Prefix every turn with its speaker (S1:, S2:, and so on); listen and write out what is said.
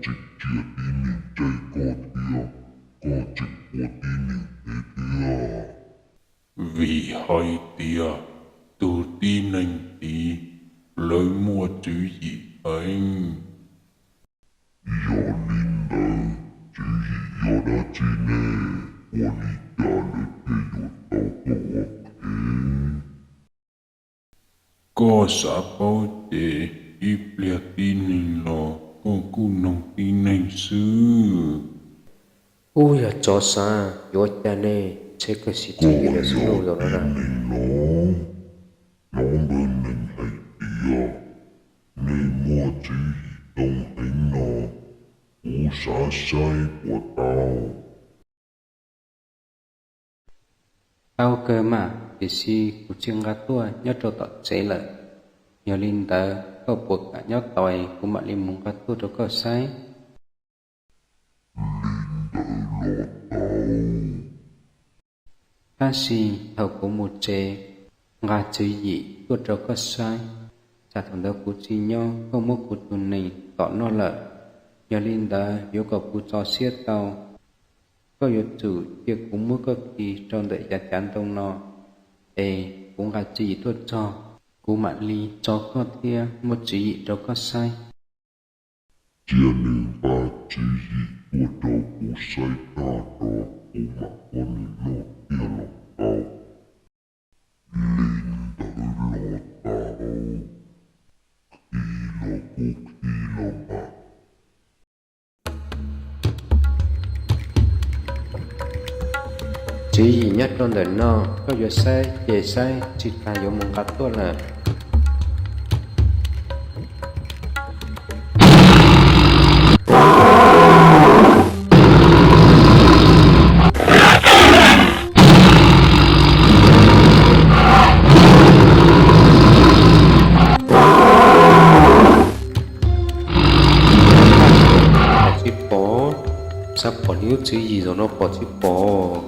S1: trực chia tí niệm chạy có trực của tí niệm thế thia.
S2: Vì hỏi tia, tu ti nành tí, lời mua chữ gì anh.
S1: Do linh đờ, chứ gì do đã chi nè, của lý trả lời thế dụ tao có hoặc thế.
S2: Có xã bao chế, ít lìa tí nành lò, có cụ nông tí nành sư.
S3: Ui à cho xa, yo cha nè, chế cái gì
S1: Có
S3: chỉ là số
S1: do
S3: rồi
S1: tí
S3: đó nè.
S1: nành nó bên nành hay tia, nên mua chữ gì đông hình nó, cú xã sai của tao.
S3: Tao cơ mà, thì si của chương gà tua nhớ cho tọt chế lợi. Nhờ linh tờ, có buộc cả nhớ tòi của mạng linh mong gà tua cho có sai. Ta si thầu của một chế, gà chữ gì tua cho có sai. Chả thằng đó của chi nhau, không mất của tụi này tỏ nó lợi. Nhờ linh tờ, yếu cầu của cho xiết tao. Có yếu chủ việc cũng muốn có kỳ trong đợi giá chán tông nó. Ê, cũng gà chỉ tuột cho. Cú mạng ly cho có thia một chỉ cho có sai.
S1: Chia nên ba chỉ gì của đầu cú sai ta đó cú mà con nó tia lòng tao. Linh đỡ lo tao. Khi lo cú khi lo bạc.
S3: Chỉ gì nhất trong đời nó, có yếu sai, dễ sai, chỉ ta yếu mong gắt tốt là. Chỉ bỏ, sắp bỏ níu chữ gì rồi nó bỏ chỉ bỏ.